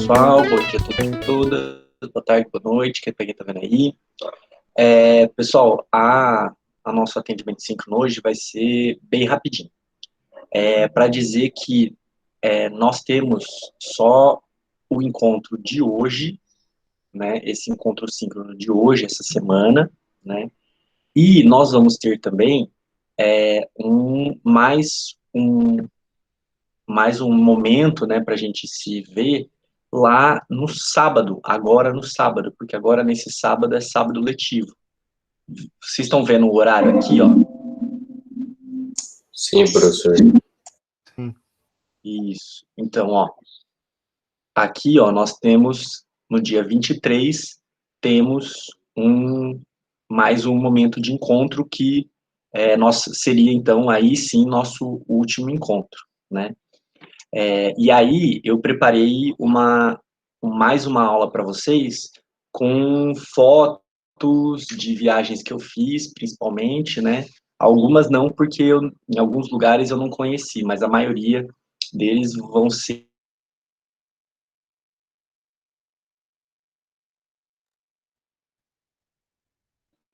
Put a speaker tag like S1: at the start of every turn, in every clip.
S1: pessoal, bom dia a todos e todas, boa tarde, boa noite, quem está vendo aí. Pessoal, a nosso atendimento síncrono hoje vai ser bem rapidinho. Para dizer que nós temos só o encontro de hoje, né, esse encontro síncrono de hoje, essa semana, né, e nós vamos ter também mais um momento, né, para a gente se ver lá no sábado, agora no sábado, porque agora nesse sábado é sábado letivo. Vocês estão vendo o horário aqui, ó?
S2: Sim, professor.
S3: Sim.
S1: Isso. Então, ó, aqui, ó, nós temos, no dia 23, temos mais um momento de encontro que seria, então, aí sim, nosso último encontro, né? E aí, eu preparei mais uma aula para vocês com fotos de viagens que eu fiz, principalmente, né? Algumas não, porque em alguns lugares eu não conheci, mas a maioria deles vão ser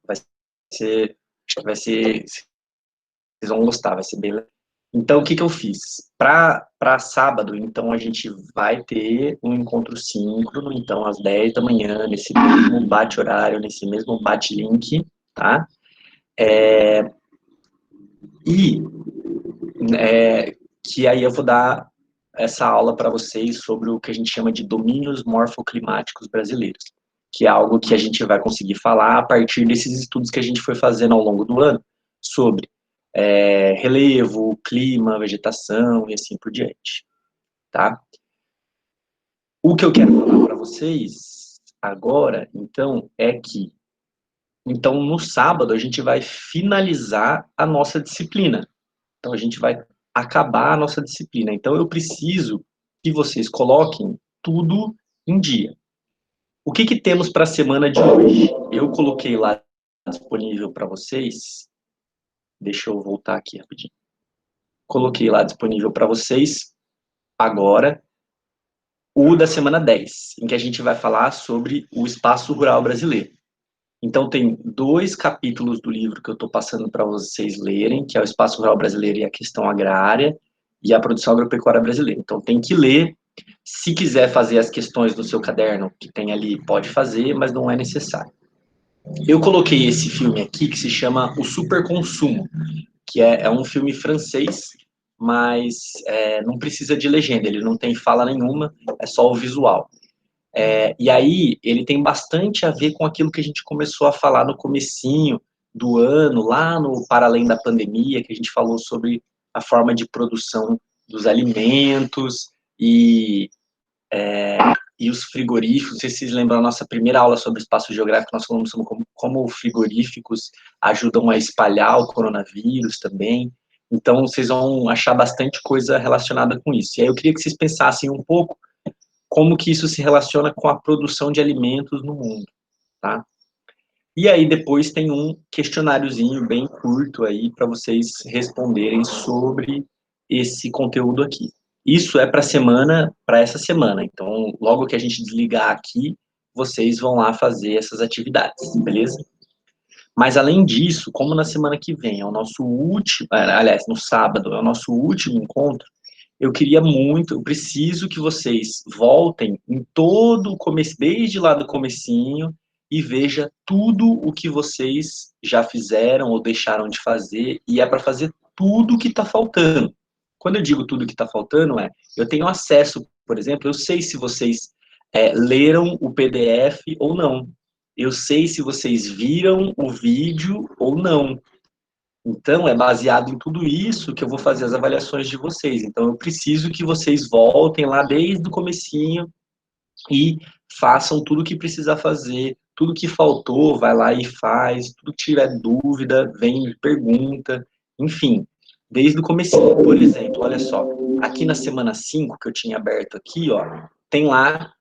S1: acho que vai ser, vocês vão gostar, vai ser bem legal. Então, o que eu fiz? Para sábado, então, a gente vai ter um encontro síncrono, então, às 10 da manhã, nesse mesmo bate-horário, nesse mesmo bate-link, tá? Que aí eu vou dar essa aula para vocês sobre o que a gente chama de domínios morfoclimáticos brasileiros, que é algo que a gente vai conseguir falar a partir desses estudos que a gente foi fazendo ao longo do ano sobre relevo, clima, vegetação e assim por diante, tá? O que eu quero falar para vocês agora, então, é que então no sábado a gente vai finalizar a nossa disciplina. Então a gente vai acabar a nossa disciplina. Então eu preciso que vocês coloquem tudo em dia. O que temos para a semana de hoje? Eu coloquei lá disponível para vocês. Deixa eu voltar aqui rapidinho. Coloquei lá disponível para vocês agora o da semana 10, em que a gente vai falar sobre o espaço rural brasileiro. Então tem 2 capítulos do livro que eu estou passando para vocês lerem, que é o Espaço Rural Brasileiro e a Questão Agrária e a Produção Agropecuária Brasileira. Então tem que ler. Se quiser fazer as questões do seu caderno que tem ali, pode fazer, mas não é necessário. Eu coloquei esse filme aqui que se chama O Superconsumo, que é um filme francês, mas não precisa de legenda, ele não tem fala nenhuma, é só o visual. E aí, ele tem bastante a ver com aquilo que a gente começou a falar no comecinho do ano, lá no Para Além da Pandemia, que a gente falou sobre a forma de produção dos alimentos e os frigoríficos. Não sei se vocês lembram a nossa primeira aula sobre espaço geográfico, nós falamos sobre como frigoríficos ajudam a espalhar o coronavírus também. Então, vocês vão achar bastante coisa relacionada com isso. E aí, eu queria que vocês pensassem um pouco como que isso se relaciona com a produção de alimentos no mundo, tá? E aí depois tem um questionáriozinho bem curto aí para vocês responderem sobre esse conteúdo aqui. Isso é para essa semana. Então, logo que a gente desligar aqui, vocês vão lá fazer essas atividades, beleza? Mas além disso, como na semana que vem é o nosso último, aliás, no sábado é o nosso último encontro, eu preciso que vocês voltem em todo o começo, desde lá do comecinho, e veja tudo o que vocês já fizeram ou deixaram de fazer, e é para fazer tudo o que está faltando. Quando eu digo tudo o que está faltando, eu tenho acesso, por exemplo, eu sei se vocês leram o PDF ou não. Eu sei se vocês viram o vídeo ou não. Então, é baseado em tudo isso que eu vou fazer as avaliações de vocês. Então, eu preciso que vocês voltem lá desde o comecinho e façam tudo o que precisar fazer, tudo que faltou, vai lá e faz, tudo que tiver dúvida, vem e pergunta, enfim, desde o comecinho. Por exemplo, olha só, aqui na semana 5 que eu tinha aberto aqui, ó, tem lá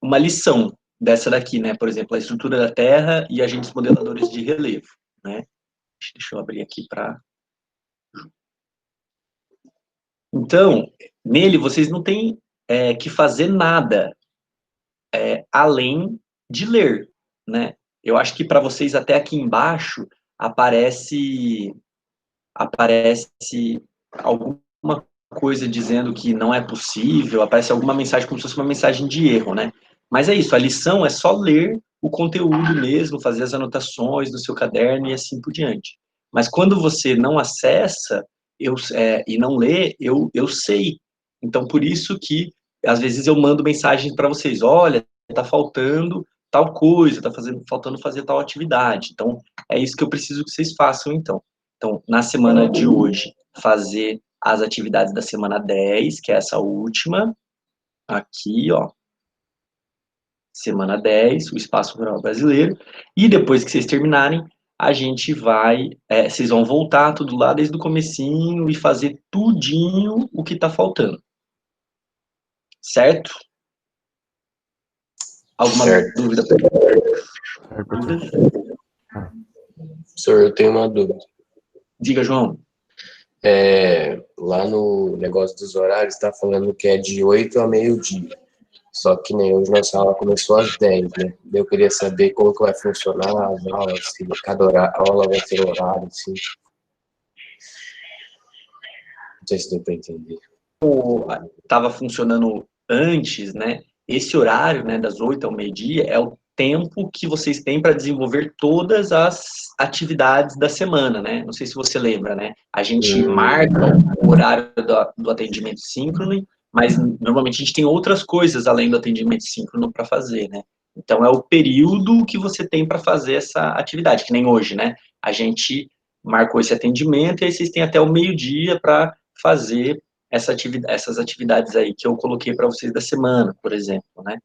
S1: uma lição dessa daqui, né? Por exemplo, a estrutura da Terra e agentes modeladores de relevo, né? Deixa eu abrir aqui para... Então, nele vocês não têm que fazer nada além de ler, né? Eu acho que para vocês até aqui embaixo aparece alguma coisa dizendo que não é possível, aparece alguma mensagem como se fosse uma mensagem de erro, né? Mas é isso, a lição é só ler o conteúdo mesmo, fazer as anotações do seu caderno e assim por diante. Mas quando você não acessa e não lê, eu sei. Então, por isso que, às vezes, eu mando mensagens para vocês, olha, está faltando tal coisa, está faltando fazer tal atividade. Então, é isso que eu preciso que vocês façam, então. Então, na semana de hoje, fazer as atividades da semana 10, que é essa última, aqui, ó, semana 10, o Espaço Rural Brasileiro, e depois que vocês terminarem, a gente vai, vocês vão voltar tudo lá desde o comecinho e fazer tudinho o que tá faltando, certo? Alguma
S2: Certo.
S1: dúvida?
S3: Certo, professor.
S2: Professor, eu tenho uma dúvida.
S1: Diga, João.
S2: Lá no negócio dos horários, está falando que é de 8 a meio-dia. Só que nem hoje nossa aula começou às 10, né? Eu queria saber como que vai funcionar as aulas, se cada aula vai ter horário, assim. Não sei se deu para entender.
S1: Estava funcionando antes, né? Esse horário, né, das 8 ao meio-dia, é o tempo que vocês têm para desenvolver todas as atividades da semana, né? Não sei se você lembra, né? A gente marca o horário do atendimento síncrono, mas normalmente a gente tem outras coisas além do atendimento síncrono para fazer, né? Então é o período que você tem para fazer essa atividade, que nem hoje, né? A gente marcou esse atendimento e aí vocês têm até o meio-dia para fazer essas atividades aí que eu coloquei para vocês da semana, por exemplo, né?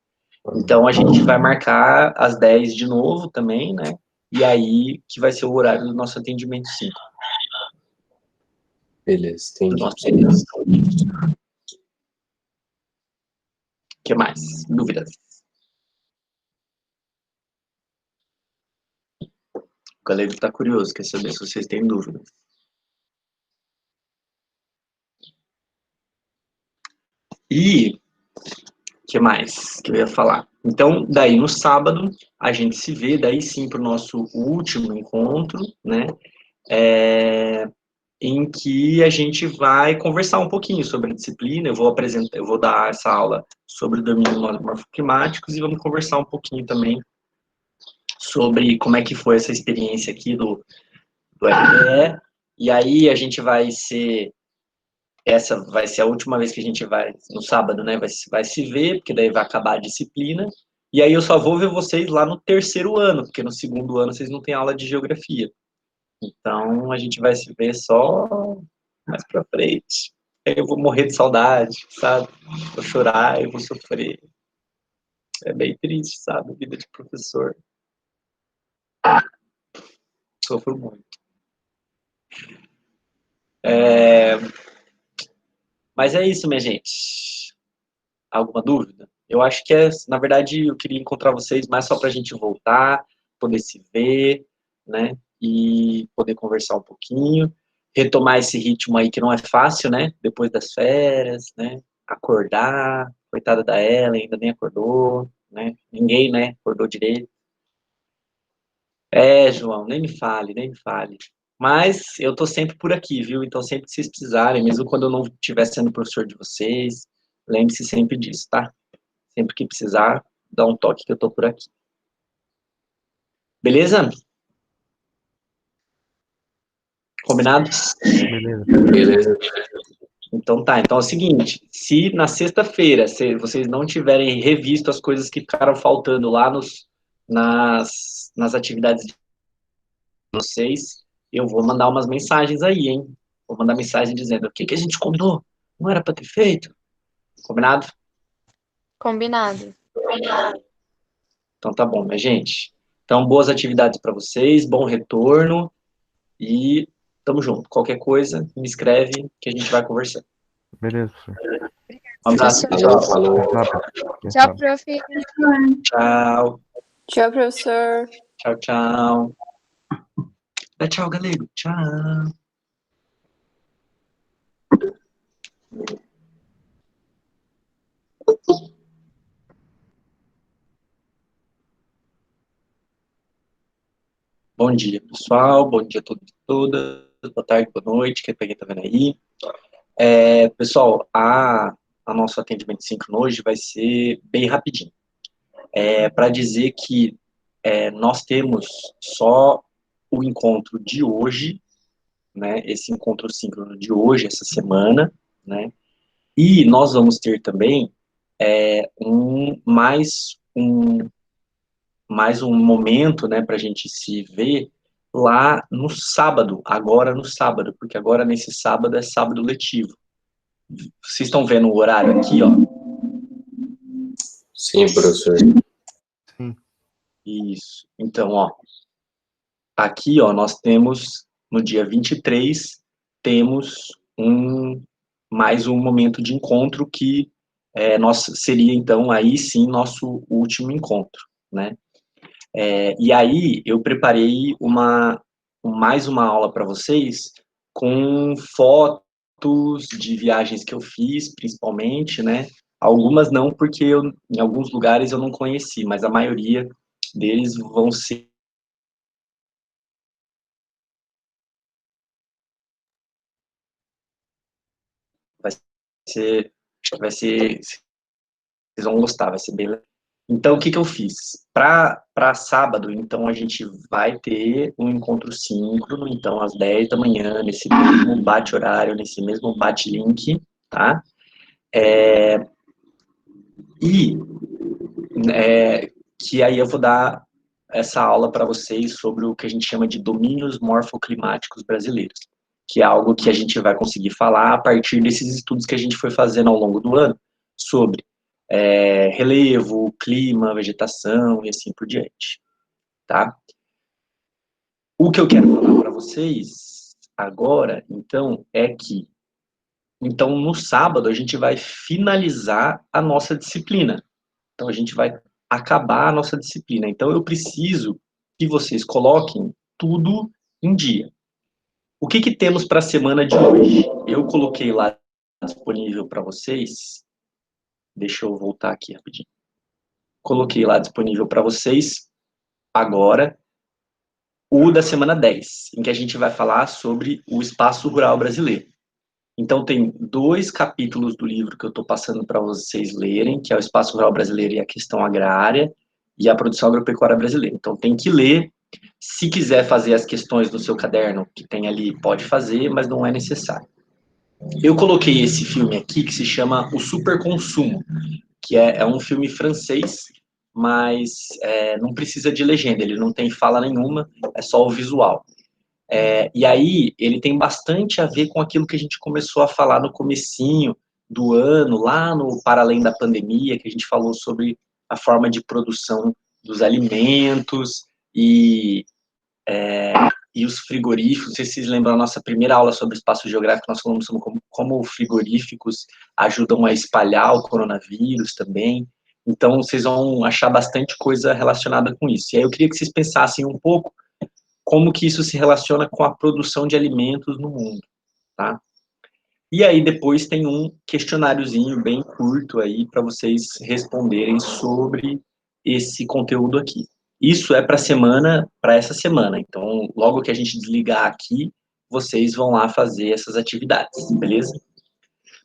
S1: Então, a gente vai marcar às 10 de novo também, né? E aí que vai ser o horário do nosso atendimento 5.
S2: Beleza,
S1: Do
S2: entendi.
S1: nosso serviço. O que mais? Dúvidas? O galera está curioso, quer saber se vocês têm dúvidas. E o que mais que eu ia falar? Então, daí no sábado, a gente se vê, daí sim, para o nosso último encontro, né? Em que a gente vai conversar um pouquinho sobre a disciplina. Eu vou dar essa aula sobre domínios morfoclimáticos e vamos conversar um pouquinho também sobre como é que foi essa experiência aqui do RBE. E aí a gente essa vai ser a última vez que a gente vai, no sábado, né, vai se ver, porque daí vai acabar a disciplina. E aí eu só vou ver vocês lá no terceiro ano, porque no segundo ano vocês não têm aula de geografia. Então a gente vai se ver só mais pra frente. Eu vou morrer de saudade, sabe? Vou chorar, eu vou sofrer. É bem triste, sabe? Vida de professor. Sofro muito. Mas é isso, minha gente. Alguma dúvida? Eu acho que na verdade, eu queria encontrar vocês mais só pra gente voltar, poder se ver, né? E poder conversar um pouquinho. Retomar esse ritmo aí que não é fácil, né? Depois das férias, né? Acordar. Coitada da Ellen, ainda nem acordou, né? Ninguém, né? Acordou direito. João, nem me fale, nem me fale. Mas eu tô sempre por aqui, viu? Então, sempre que vocês precisarem, mesmo quando eu não estiver sendo professor de vocês, lembre-se sempre disso, tá? Sempre que precisar, dá um toque que eu tô por aqui. Beleza? Combinado?
S3: Beleza.
S2: Beleza.
S1: Então tá. Então é o seguinte, se na sexta-feira vocês não tiverem revisto as coisas que ficaram faltando lá nas atividades de vocês, eu vou mandar umas mensagens aí, hein? Vou mandar mensagem dizendo o que a gente combinou? Não era para ter feito? Combinado?
S4: Combinado.
S1: Então tá bom, minha gente. Então, boas atividades para vocês, bom retorno e tamo junto. Qualquer coisa, me escreve que a gente vai conversando.
S3: Beleza, professor.
S1: Um abraço,
S2: Falou,
S1: pessoal.
S2: falou.
S4: Tchau, prof.
S1: Tchau.
S5: Tchau, professor.
S1: Tchau, tchau. Dá tchau, galera. Tchau. Bom dia, pessoal. Bom dia a todos e todas. Boa tarde, boa noite. Quem está vendo aí? Pessoal, a nosso atendimento síncrono hoje vai ser bem rapidinho. Para dizer que nós temos só o encontro de hoje, né? Esse encontro síncrono de hoje, essa semana, né? E nós vamos ter também mais um momento, né, para a gente se ver lá no sábado, agora no sábado, porque agora nesse sábado é sábado letivo. Vocês estão vendo o horário aqui, ó?
S2: Sim, professor.
S3: Sim.
S1: Isso. Então, ó, aqui, ó, nós temos, no dia 23, temos mais um momento de encontro que seria, então, aí sim, nosso último encontro, né? E aí, eu preparei mais uma aula para vocês com fotos de viagens que eu fiz, principalmente, né? Algumas não, porque em alguns lugares eu não conheci, mas a maioria deles vão ser, acho que vai ser, vocês vão gostar, vai ser bem legal. Então, o que eu fiz? Para sábado, então, a gente vai ter um encontro síncrono, então, às 10 da manhã, nesse mesmo bate-horário, nesse mesmo bate-link, tá? E que aí eu vou dar essa aula para vocês sobre o que a gente chama de domínios morfoclimáticos brasileiros, que é algo que a gente vai conseguir falar a partir desses estudos que a gente foi fazendo ao longo do ano sobre relevo, clima, vegetação e assim por diante, tá? O que eu quero falar para vocês agora, então, é que então no sábado a gente vai finalizar a nossa disciplina. Então a gente vai acabar a nossa disciplina. Então eu preciso que vocês coloquem tudo em dia. O que temos para a semana de hoje? Eu coloquei lá disponível para vocês. Deixa eu voltar aqui rapidinho. Coloquei lá disponível para vocês agora o da semana 10, em que a gente vai falar sobre o espaço rural brasileiro. Então, tem 2 capítulos do livro que eu estou passando para vocês lerem, que é o Espaço Rural Brasileiro e a Questão Agrária, e a Produção Agropecuária Brasileira. Então, tem que ler. Se quiser fazer as questões no seu caderno, que tem ali, pode fazer, mas não é necessário. Eu coloquei esse filme aqui, que se chama O Superconsumo, que é um filme francês, mas não precisa de legenda, ele não tem fala nenhuma, é só o visual. E aí, ele tem bastante a ver com aquilo que a gente começou a falar no comecinho do ano, lá no Para Além da Pandemia, que a gente falou sobre a forma de produção dos alimentos e os frigoríficos. Não sei se vocês lembram a nossa primeira aula sobre espaço geográfico, nós falamos sobre como frigoríficos ajudam a espalhar o coronavírus também. Então, vocês vão achar bastante coisa relacionada com isso. E aí eu queria que vocês pensassem um pouco como que isso se relaciona com a produção de alimentos no mundo, tá? E aí depois tem um questionáriozinho bem curto aí para vocês responderem sobre esse conteúdo aqui. Isso é para essa semana. Então, logo que a gente desligar aqui, vocês vão lá fazer essas atividades, beleza?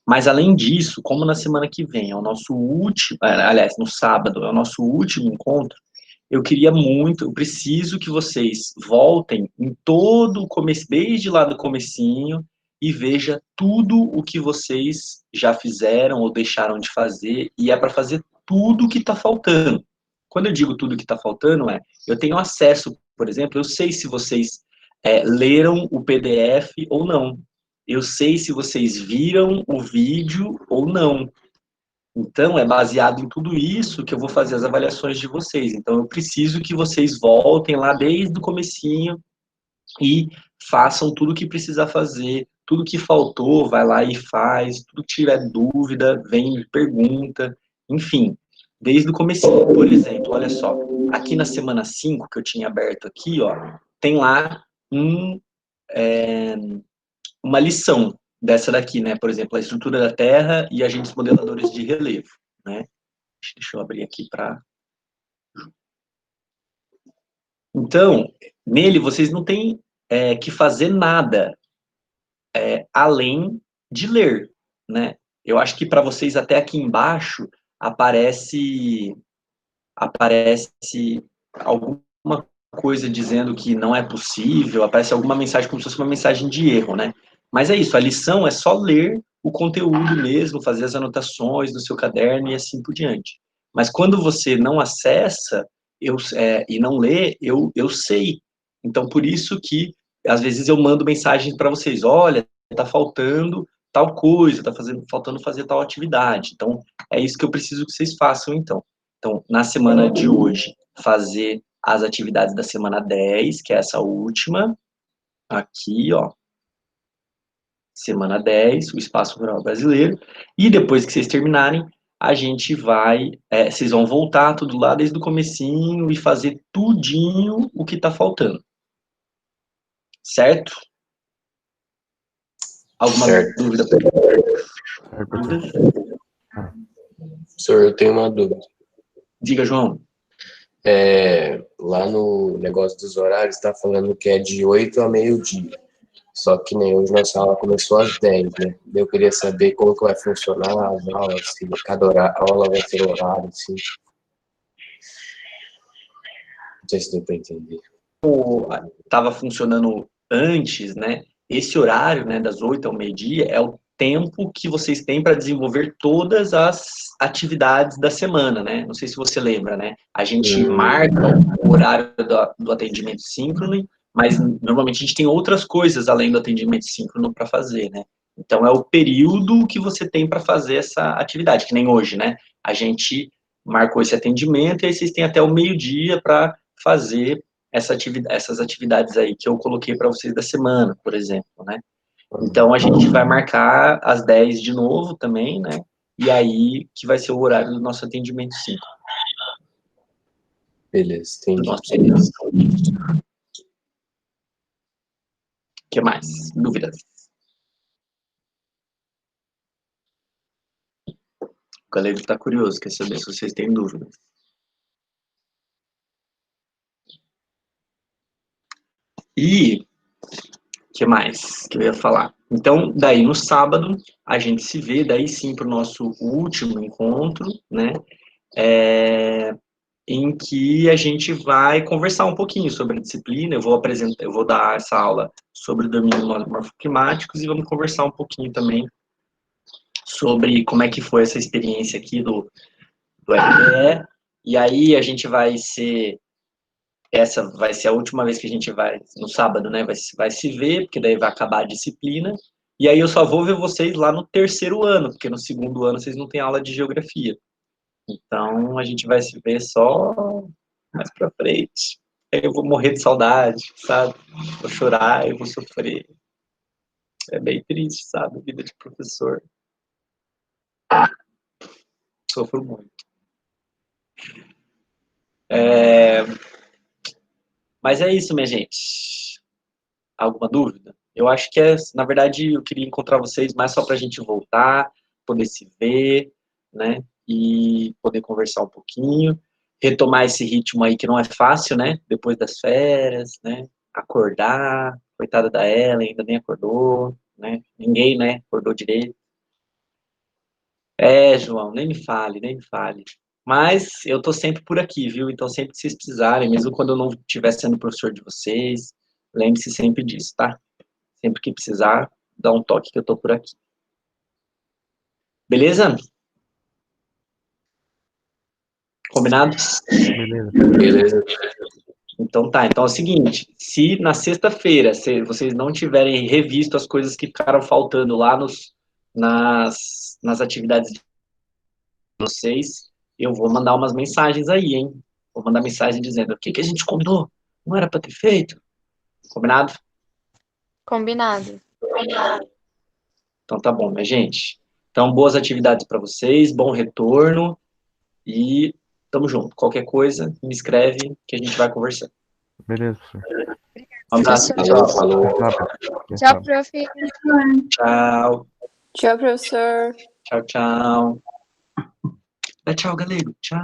S1: Mas além disso, como na semana que vem é o nosso último, aliás, no sábado é o nosso último encontro, eu preciso que vocês voltem em todo o começo, desde lá do comecinho, e veja tudo o que vocês já fizeram ou deixaram de fazer, e é para fazer tudo o que está faltando. Quando eu digo tudo o que está faltando, eu tenho acesso, por exemplo, eu sei se vocês leram o PDF ou não. Eu sei se vocês viram o vídeo ou não. Então, é baseado em tudo isso que eu vou fazer as avaliações de vocês. Então, eu preciso que vocês voltem lá desde o comecinho e façam tudo o que precisar fazer, tudo que faltou, vai lá e faz, tudo que tiver dúvida, vem e pergunta, enfim, desde o comecinho. Por exemplo, olha só, aqui na semana 5 que eu tinha aberto aqui, ó, tem lá uma lição dessa daqui, né? Por exemplo, a estrutura da Terra e agentes modeladores de relevo, né? Deixa eu abrir aqui para Então, nele vocês não têm que fazer nada além de ler, né? Eu acho que para vocês até aqui embaixo aparece alguma coisa dizendo que não é possível, aparece alguma mensagem como se fosse uma mensagem de erro, né? Mas é isso, a lição é só ler o conteúdo mesmo, fazer as anotações no seu caderno e assim por diante. Mas quando você não acessa e não lê, eu sei. Então, por isso que, às vezes, eu mando mensagem para vocês, olha, está faltando tal coisa, está faltando fazer tal atividade. Então, é isso que eu preciso que vocês façam, então. Então, na semana de hoje, fazer as atividades da semana 10, que é essa última, aqui, ó, semana 10, o Espaço Rural Brasileiro, e depois que vocês terminarem, a gente vai, vocês vão voltar tudo lá desde o comecinho e fazer tudinho o que tá faltando. Certo? Alguma
S2: Certo.
S1: dúvida?
S3: Certo, professor.
S2: Professor, eu tenho uma dúvida.
S1: Diga, João.
S2: Lá no negócio dos horários, está falando que é de 8 a meio-dia. Só que nem hoje nossa aula começou às 10, né? Eu queria saber como que vai funcionar as aulas, se cada aula vai ter horário, assim. Não sei se deu para entender.
S1: Estava funcionando antes, né? Esse horário, né, das 8 ao meio-dia, é o tempo que vocês têm para desenvolver todas as atividades da semana, né? Não sei se você lembra, né? A gente marca o horário do atendimento síncrono, mas normalmente a gente tem outras coisas além do atendimento síncrono para fazer, né? Então é o período que você tem para fazer essa atividade, que nem hoje, né? A gente marcou esse atendimento e aí vocês têm até o meio-dia para fazer essas atividades aí que eu coloquei para vocês da semana, por exemplo, né? Então, a gente vai marcar às 10 de novo também, né? E aí que vai ser o horário do nosso atendimento 5.
S2: Beleza,
S1: Do
S2: entendi.
S1: nosso serviço. O que mais? Dúvidas? O galera está curioso, quer saber se vocês têm dúvidas. E que mais que eu ia falar? Então, daí no sábado, a gente se vê, daí sim, para o nosso último encontro, né? Em que a gente vai conversar um pouquinho sobre a disciplina, eu vou dar essa aula sobre domínios morfoclimáticos e vamos conversar um pouquinho também sobre como é que foi essa experiência aqui do RPE, e aí a gente essa vai ser a última vez que a gente vai, no sábado, né, vai se ver, porque daí vai acabar a disciplina, e aí eu só vou ver vocês lá no terceiro ano, porque no segundo ano vocês não têm aula de geografia. Então, a gente vai se ver só mais pra frente. Eu vou morrer de saudade, sabe? Vou chorar, eu vou sofrer. É bem triste, sabe? Vida de professor. Sofro muito. Mas é isso, minha gente. Alguma dúvida? Eu acho que na verdade, eu queria encontrar vocês mais só pra gente voltar, poder se ver, né? E poder conversar um pouquinho. Retomar esse ritmo aí que não é fácil, né? Depois das férias, né? Acordar. Coitada da Ellen, ainda nem acordou, né? Ninguém, né? Acordou direito. João, nem me fale, nem me fale. Mas eu tô sempre por aqui, viu? Então, sempre que vocês precisarem, mesmo quando eu não estiver sendo professor de vocês, lembre-se sempre disso, tá? Sempre que precisar, dá um toque que eu tô por aqui. Beleza? Combinado?
S3: Beleza.
S2: Beleza.
S1: Então tá. Então é o seguinte, se na sexta-feira vocês não tiverem revisto as coisas que ficaram faltando lá nas atividades de vocês, eu vou mandar umas mensagens aí, hein? Vou mandar mensagem dizendo o que a gente combinou? Não era para ter feito? Combinado?
S4: Combinado.
S1: Então tá bom, minha gente. Então, boas atividades para vocês, bom retorno e tamo junto. Qualquer coisa, me escreve que a gente vai conversando.
S3: Beleza, professor.
S1: Um abraço,
S2: Falou,
S1: pessoal.
S2: falou.
S4: Tchau, prof.
S1: Tchau.
S5: Tchau, professor.
S1: Tchau, tchau. Tchau, galego. Tchau.